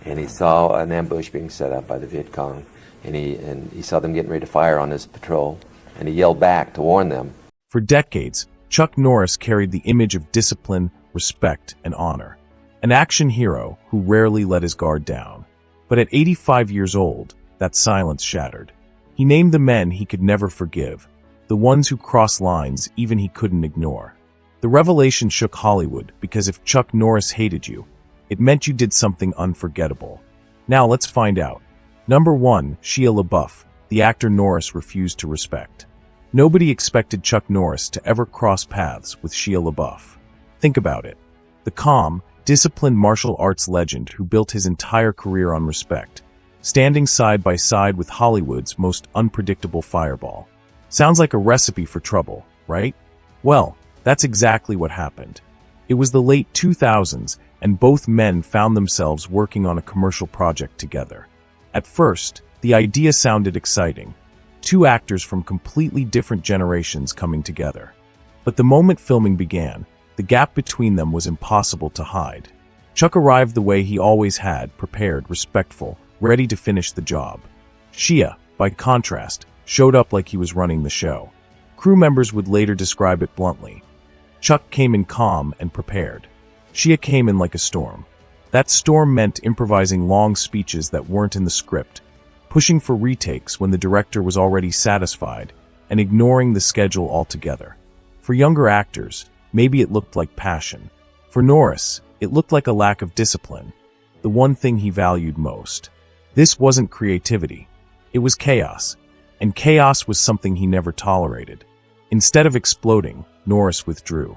and he saw an ambush being set up by the Viet Cong, and he saw them getting ready to fire on his patrol, and he yelled back to warn them. For decades, Chuck Norris carried the image of discipline, respect, and honor. An action hero who rarely let his guard down. But at 85 years old, that silence shattered. He named the men he could never forgive, the ones who crossed lines even he couldn't ignore. The revelation shook Hollywood because if Chuck Norris hated you, it meant you did something unforgettable. Now let's find out. Number 1, Shia LaBeouf, the actor Norris refused to respect. Nobody expected Chuck Norris to ever cross paths with Shia LaBeouf. Think about it. The calm, disciplined martial arts legend who built his entire career on respect, standing side by side with Hollywood's most unpredictable fireball. Sounds like a recipe for trouble, right? Well, that's exactly what happened. It was the late 2000s, and both men found themselves working on a commercial project together. At first, the idea sounded exciting. Two actors from completely different generations coming together. But the moment filming began, the gap between them was impossible to hide. Chuck arrived the way he always had, prepared, respectful, ready to finish the job. Shia, by contrast, showed up like he was running the show. Crew members would later describe it bluntly. Chuck came in calm and prepared. Shia came in like a storm. That storm meant improvising long speeches that weren't in the script, pushing for retakes when the director was already satisfied, and ignoring the schedule altogether. For younger actors, maybe it looked like passion. For Norris, it looked like a lack of discipline, the one thing he valued most. This wasn't creativity. It was chaos, and chaos was something he never tolerated. Instead of exploding, Norris withdrew.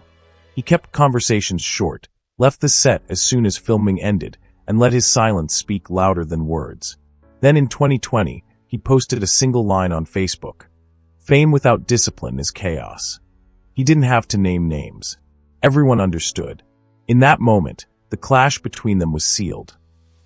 He kept conversations short, left the set as soon as filming ended, and let his silence speak louder than words. Then in 2020, he posted a single line on Facebook. Fame without discipline is chaos. He didn't have to name names. Everyone understood. In that moment, the clash between them was sealed.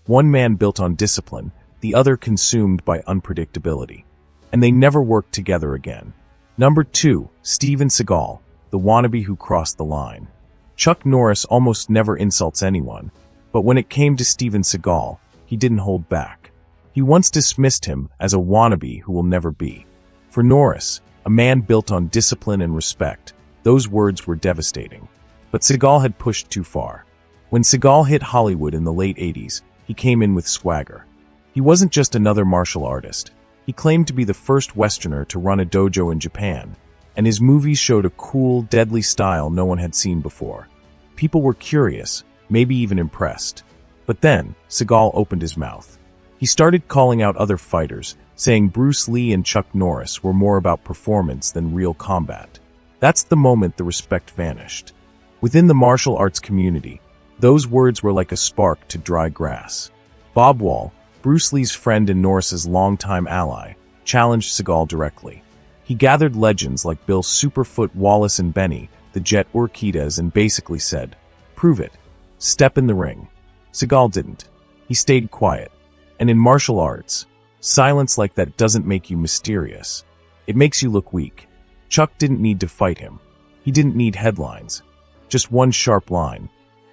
One man built on discipline, the other consumed by unpredictability. And they never worked together again. Number 2, Steven Seagal, the wannabe who crossed the line. Chuck Norris almost never insults anyone, but when it came to Steven Seagal, he didn't hold back. He once dismissed him as a wannabe who will never be. For Norris, a man built on discipline and respect, those words were devastating. But Seagal had pushed too far. When Seagal hit Hollywood in the late 80s, he came in with swagger. He wasn't just another martial artist. He claimed to be the first Westerner to run a dojo in Japan, and his movies showed a cool, deadly style no one had seen before. People were curious, maybe even impressed. But then, Seagal opened his mouth. He started calling out other fighters, saying Bruce Lee and Chuck Norris were more about performance than real combat. That's the moment the respect vanished. Within the martial arts community, those words were like a spark to dry grass. Bob Wall, Bruce Lee's friend and Norris's longtime ally, challenged Seagal directly. He gathered legends like Bill Superfoot Wallace and Benny, the Jet Urquidez, and basically said, "Prove it. Step in the ring." Seagal didn't. He stayed quiet. And in martial arts, silence like that doesn't make you mysterious. It makes you look weak. Chuck didn't need to fight him. He didn't need headlines. Just one sharp line.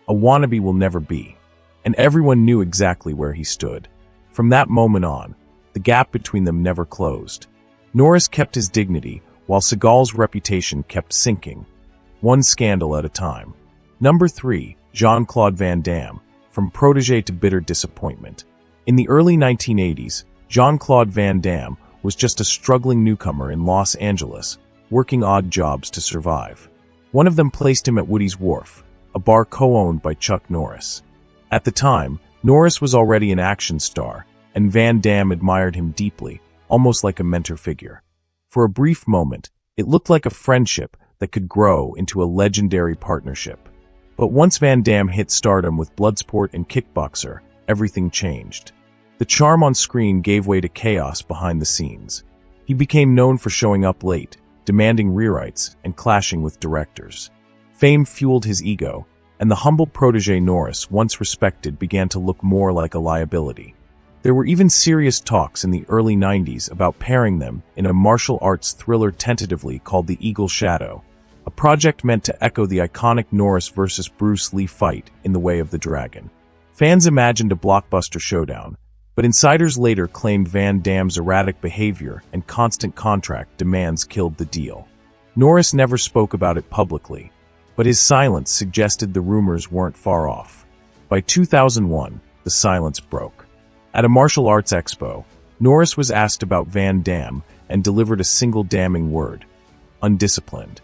A wannabe will never be. And everyone knew exactly where he stood. From that moment on, the gap between them never closed. Norris kept his dignity, while Seagal's reputation kept sinking, one scandal at a time. Number 3, Jean-Claude Van Damme, from protege to bitter disappointment. In the early 1980s, Jean-Claude Van Damme was just a struggling newcomer in Los Angeles, working odd jobs to survive. One of them placed him at Woody's Wharf, a bar co-owned by Chuck Norris. At the time, Norris was already an action star, and Van Damme admired him deeply, almost like a mentor figure. For a brief moment, it looked like a friendship that could grow into a legendary partnership. But once Van Damme hit stardom with Bloodsport and Kickboxer, everything changed. The charm on screen gave way to chaos behind the scenes. He became known for showing up late, demanding rewrites, and clashing with directors. Fame fueled his ego, and the humble protege Norris, once respected, began to look more like a liability. There were even serious talks in the early 90s about pairing them in a martial arts thriller tentatively called The Eagle Shadow, a project meant to echo the iconic Norris versus Bruce Lee fight in The Way of the Dragon. Fans imagined a blockbuster showdown, but insiders later claimed Van Damme's erratic behavior and constant contract demands killed the deal. Norris never spoke about it publicly, but his silence suggested the rumors weren't far off. By 2001, the silence broke. At a martial arts expo, Norris was asked about Van Damme and delivered a single damning word: undisciplined.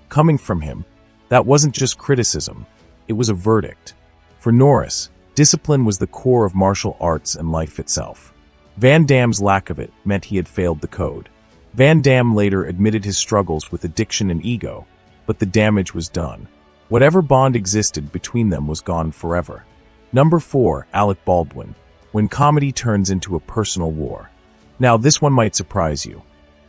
Coming from him, that wasn't just criticism, it was a verdict. For Norris, discipline was the core of martial arts and life itself. Van Damme's lack of it meant he had failed the code. Van Damme later admitted his struggles with addiction and ego, but the damage was done. Whatever bond existed between them was gone forever. Number 4, Alec Baldwin. When comedy turns into a personal war. Now this one might surprise you.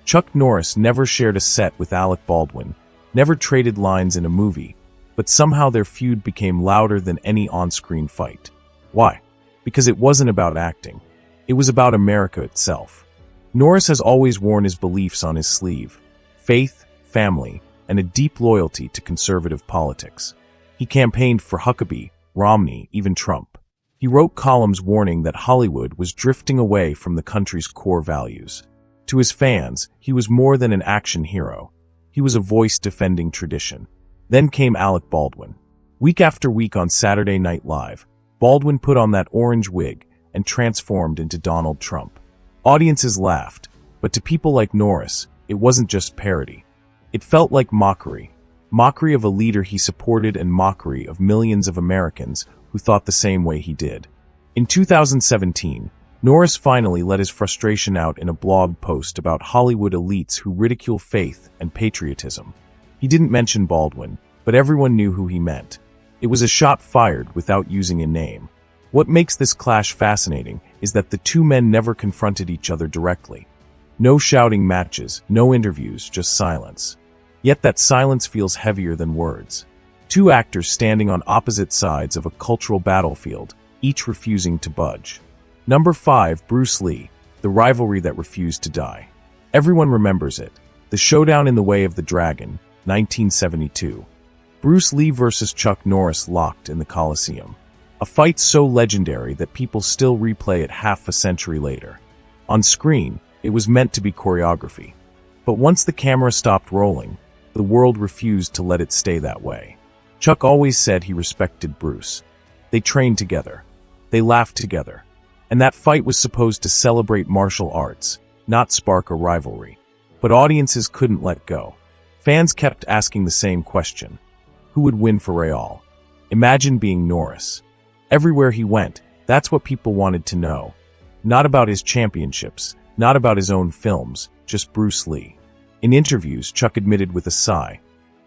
Chuck Norris never shared a set with Alec Baldwin, never traded lines in a movie, but somehow their feud became louder than any on-screen fight. Why? Because it wasn't about acting. It was about America itself. Norris has always worn his beliefs on his sleeve: faith, family, and a deep loyalty to conservative politics. He campaigned for Huckabee, Romney, even Trump. He wrote columns warning that Hollywood was drifting away from the country's core values. To his fans, he was more than an action hero. He was a voice defending tradition. Then came Alec Baldwin. Week after week on Saturday Night Live, Baldwin put on that orange wig and transformed into Donald Trump. Audiences laughed, but to people like Norris, it wasn't just parody. It felt like mockery. Mockery of a leader he supported and mockery of millions of Americans who thought the same way he did. In 2017, Norris finally let his frustration out in a blog post about Hollywood elites who ridicule faith and patriotism. He didn't mention Baldwin, but everyone knew who he meant. It was a shot fired without using a name. What makes this clash fascinating is that the two men never confronted each other directly. No shouting matches, no interviews, just silence. Yet that silence feels heavier than words. Two actors standing on opposite sides of a cultural battlefield, each refusing to budge. Number 5, Bruce Lee, the rivalry that refused to die. Everyone remembers it. The Showdown in the Way of the Dragon, 1972. Bruce Lee versus Chuck Norris locked in the Coliseum. A fight so legendary that people still replay it half a century later. On screen, it was meant to be choreography. But once the camera stopped rolling, the world refused to let it stay that way. Chuck always said he respected Bruce. They trained together. They laughed together. And that fight was supposed to celebrate martial arts, not spark a rivalry. But audiences couldn't let go. Fans kept asking the same question. Who would win for Real? Imagine being Norris. Everywhere he went, that's what people wanted to know. Not about his championships, not about his own films, just Bruce Lee. In interviews, Chuck admitted with a sigh,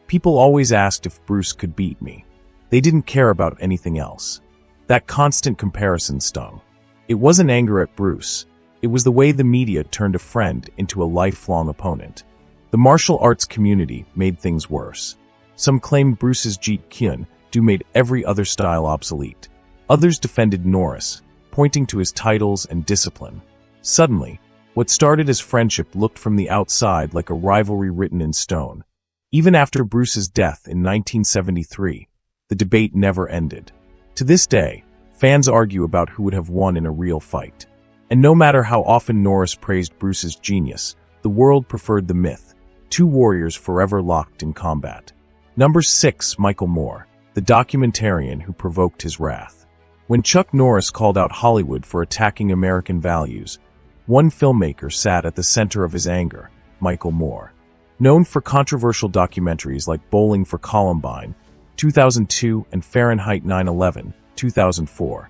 "People always asked if Bruce could beat me. They didn't care about anything else." That constant comparison stung. It wasn't anger at Bruce. It was the way the media turned a friend into a lifelong opponent. The martial arts community made things worse. Some claimed Bruce's Jeet Kune Do made every other style obsolete. Others defended Norris, pointing to his titles and discipline. Suddenly, what started as friendship looked from the outside like a rivalry written in stone. Even after Bruce's death in 1973, the debate never ended. To this day, fans argue about who would have won in a real fight. And no matter how often Norris praised Bruce's genius, the world preferred the myth. Two warriors forever locked in combat. Number 6, Michael Moore, the documentarian who provoked his wrath. When Chuck Norris called out Hollywood for attacking American values, one filmmaker sat at the center of his anger, Michael Moore. Known for controversial documentaries like Bowling for Columbine, 2002, and Fahrenheit 9/11, 2004.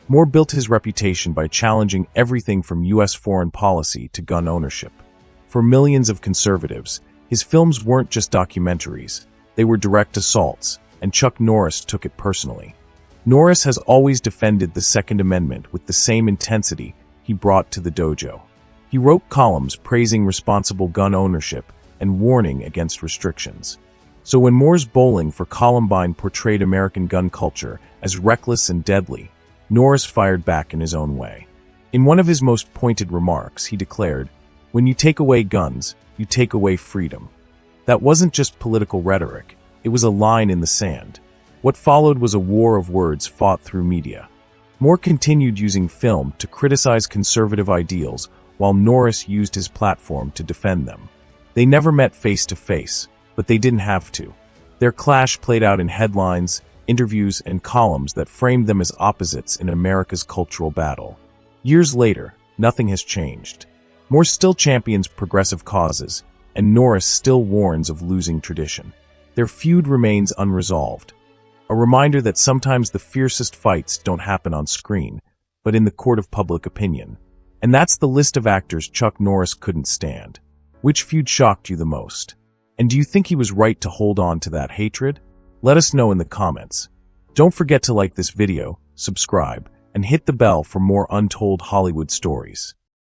Moore built his reputation by challenging everything from U.S. foreign policy to gun ownership. For millions of conservatives, his films weren't just documentaries, they were direct assaults, and Chuck Norris took it personally. Norris has always defended the Second Amendment with the same intensity he brought to the dojo. He wrote columns praising responsible gun ownership and warning against restrictions. So when Moore's Bowling for Columbine portrayed American gun culture as reckless and deadly, Norris fired back in his own way. In one of his most pointed remarks, he declared, "When you take away guns, you take away freedom." That wasn't just political rhetoric, it was a line in the sand. What followed was a war of words fought through media. Moore continued using film to criticize conservative ideals, while Norris used his platform to defend them. They never met face to face, but they didn't have to. Their clash played out in headlines, interviews, and columns that framed them as opposites in America's cultural battle. Years later, nothing has changed. Moore still champions progressive causes, and Norris still warns of losing tradition. Their feud remains unresolved, a reminder that sometimes the fiercest fights don't happen on screen, but in the court of public opinion. And that's the list of actors Chuck Norris couldn't stand. Which feud shocked you the most? And do you think he was right to hold on to that hatred? Let us know in the comments. Don't forget to like this video, subscribe, and hit the bell for more untold Hollywood stories.